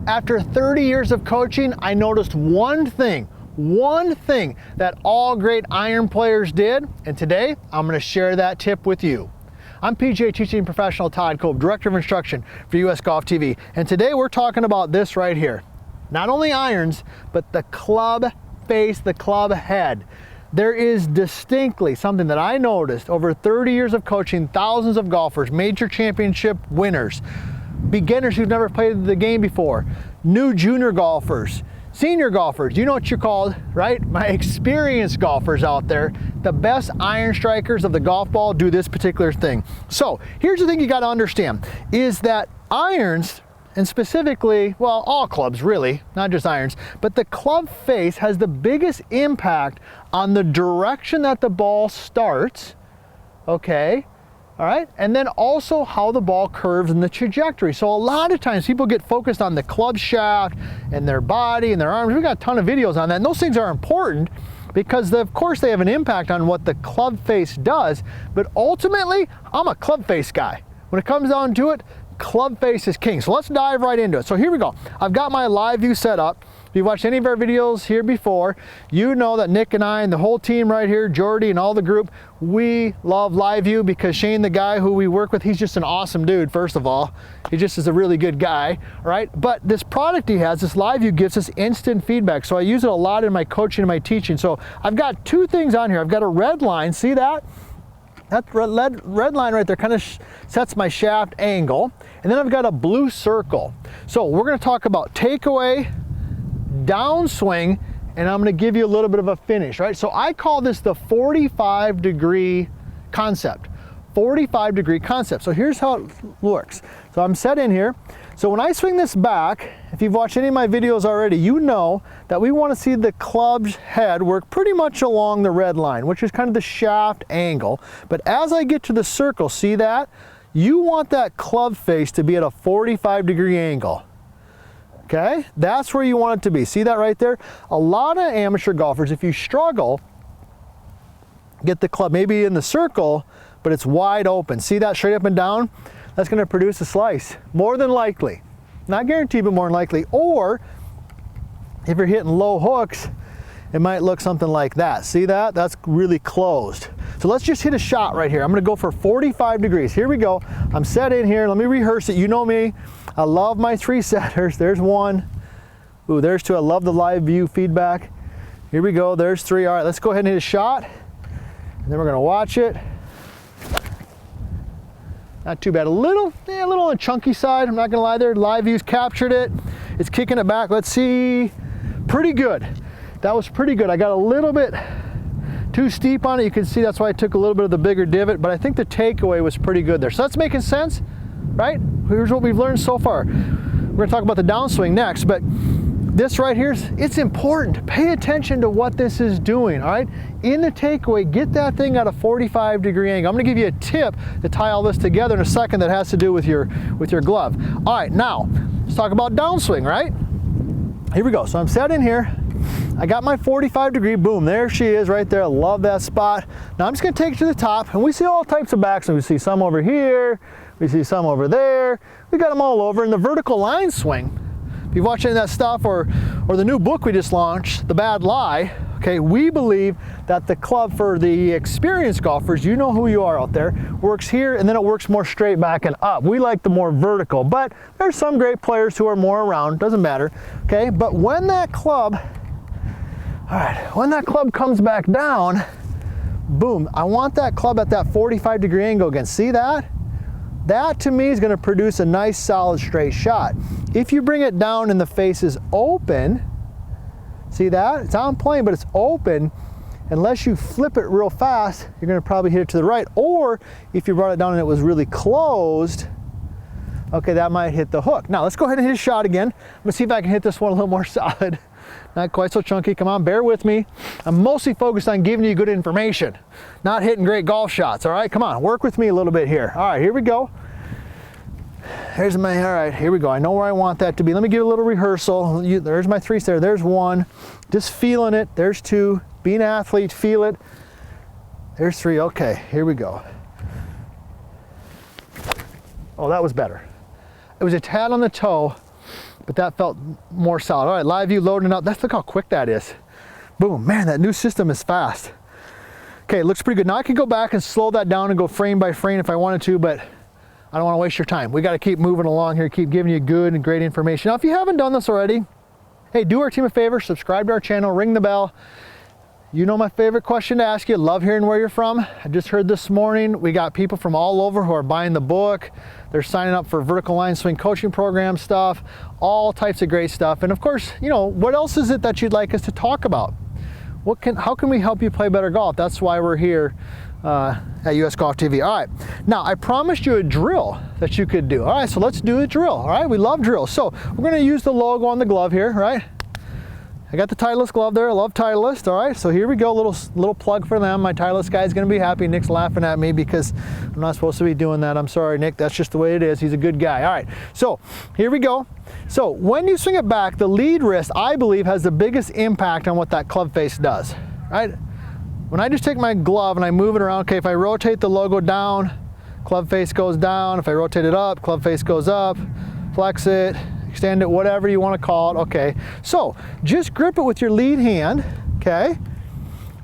After 30 years of coaching, I noticed one thing that all great iron players did, and today I'm going to share that tip with you. I'm PGA teaching professional Todd Kolb, Director of Instruction for US Golf TV, and today we're talking about this right here. Not only irons, but the club face, the club head. There is distinctly something that I noticed over 30 years of coaching thousands of golfers, major championship winners, beginners who've never played the game before, new junior golfers, senior golfers, you know what you're called, right? My experienced golfers out there, the best iron strikers of the golf ball do this particular thing. So here's the thing you got to understand, is that irons, and specifically, well, all clubs really, not just irons, but the club face has the biggest impact on the direction that the ball starts, okay? All right, and then also how the ball curves in the trajectory. So a lot of times people get focused on the club shaft and their body and their arms. We've got a ton of videos on that, and those things are important because of course they have an impact on what the club face does, but ultimately, I'm a club face guy. When it comes down to it, club face is king. So let's dive right into it. So here we go. I've got my live view set up. If you've watched any of our videos here before, you know that Nick and I and the whole team right here, Jordy and all the group, we love live view because Shane, the guy who we work with, he's just an awesome dude, first of all. He just is a really good guy, right? But this product he has, this live view, gives us instant feedback. So I use it a lot in my coaching and my teaching. So I've got two things on here. I've got a red line, see that? That red line right there kind of sets my shaft angle. And then I've got a blue circle. So we're going to talk about takeaway, downswing, and I'm going to give you a little bit of a finish, right? So I call this the 45-degree concept. 45-degree concept. So here's how it works. So I'm set in here. So when I swing this back, if you've watched any of my videos already, you know that we want to see the club's head work pretty much along the red line, which is kind of the shaft angle. But as I get to the circle, see that? You want that club face to be at a 45-degree angle. Okay? That's where you want it to be. See that right there? A lot of amateur golfers, if you struggle, get the club maybe in the circle, but it's wide open. See that straight up and down? That's going to produce a slice, more than likely. Not guaranteed, but more than likely. Or if you're hitting low hooks, it might look something like that. See that? That's really closed. So let's just hit a shot right here. I'm going to go for 45 degrees. Here we go. I'm set in here. Let me rehearse it. You know me. I love my three setters. There's one. Ooh, there's two. I love the live view feedback. Here we go. There's three. All right, let's go ahead and hit a shot. And then we're going to watch it. Not too bad. A little on the chunky side. I'm not gonna lie there. Live view's captured it. It's kicking it back. Let's see. Pretty good. That was pretty good. I got a little bit too steep on it. You can see that's why I took a little bit of the bigger divot, but I think the takeaway was pretty good there. So that's making sense, right? Here's what we've learned so far. We're gonna talk about the downswing next, but this right here, it's important. Pay attention to what this is doing, all right? In the takeaway, get that thing at a 45-degree angle. I'm gonna give you a tip to tie all this together in a second that has to do with your glove. All right, now, let's talk about downswing, right? Here we go. So I'm set in here. I got my 45-degree, boom, there she is right there. I love that spot. Now I'm just gonna take it to the top, and we see all types of backs. We see some over here, we see some over there. We got them all over. In the vertical line swing, if you've watched any of that stuff or the new book we just launched, The Bad Lie, okay, we believe that the club for the experienced golfers, you know who you are out there, works here and then it works more straight back and up. We like the more vertical, but there's some great players who are more around, doesn't matter, okay? But when that club, all right, when that club comes back down, boom, I want that club at that 45-degree angle again. See that? That to me is going to produce a nice solid straight shot. If you bring it down and the face is open, see that? It's on plane, but it's open. Unless you flip it real fast, you're going to probably hit it to the right. Or if you brought it down and it was really closed, okay, that might hit the hook. Now let's go ahead and hit a shot again. I'm going to see if I can hit this one a little more solid. Not quite so chunky. Come on, bear with me. I'm mostly focused on giving you good information, not hitting great golf shots. All right, come on, work with me a little bit here. All right, here we go. There's my, all right, here we go. I know where I want that to be. Let me give a little rehearsal. There's my three there. There's one. Just feeling it. There's two. Be an athlete, feel it. There's three. Okay, here we go. Oh, that was better. It was a tad on the toe, but that felt more solid. All right, live view loading up. Look how quick that is. Boom, man, that new system is fast. Okay, it looks pretty good. Now I can go back and slow that down and go frame by frame if I wanted to, but I don't want to waste your time. We got to keep moving along here, keep giving you good and great information. Now, if you haven't done this already, hey, do our team a favor, subscribe to our channel, ring the bell. You know my favorite question to ask you, love hearing where you're from. I just heard this morning, we got people from all over who are buying the book. They're signing up for vertical line swing coaching program stuff, all types of great stuff. And of course, you know, what else is it that you'd like us to talk about? How can we help you play better golf? That's why we're here at US Golf TV. All right, now I promised you a drill that you could do. All right, so let's do a drill. All right, we love drills. So we're gonna use the logo on the glove here, right? I got the Titleist glove there. I love Titleist. All right, so here we go. Little plug for them. My Titleist guy's gonna be happy. Nick's laughing at me because I'm not supposed to be doing that. I'm sorry, Nick. That's just the way it is. He's a good guy. All right, so here we go. So when you swing it back, the lead wrist, I believe, has the biggest impact on what that club face does. Right? When I just take my glove and I move it around, okay, if I rotate the logo down, club face goes down. If I rotate it up, club face goes up. Flex it. Extend it, whatever you want to call it, okay. So just grip it with your lead hand, okay,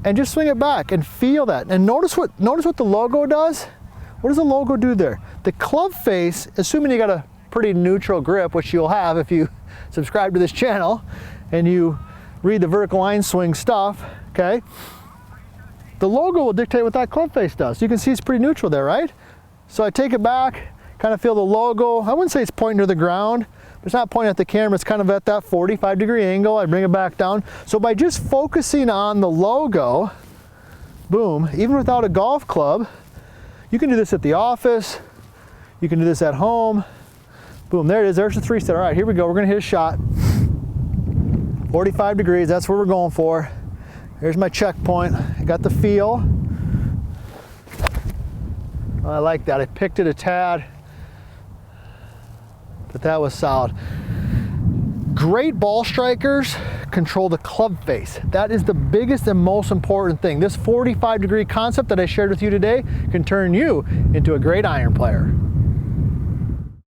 and just swing it back and feel that. And notice what the logo does. What does the logo do there? The club face, assuming you got a pretty neutral grip, which you'll have if you subscribe to this channel and you read the vertical line swing stuff, okay, the logo will dictate what that club face does. You can see it's pretty neutral there, right? So I take it back, kind of feel the logo. I wouldn't say it's pointing to the ground. It's not pointing at the camera, it's kind of at that 45-degree angle. I bring it back down. So by just focusing on the logo, boom, even without a golf club, you can do this at the office, you can do this at home. Boom, there it is, there's the three set. All right, here we go, we're gonna hit a shot. 45 degrees, that's what we're going for. Here's my checkpoint. I got the feel. I like that, I picked it a tad. But that was solid. Great ball strikers control the club face. That is the biggest and most important thing. This 45-degree concept that I shared with you today can turn you into a great iron player.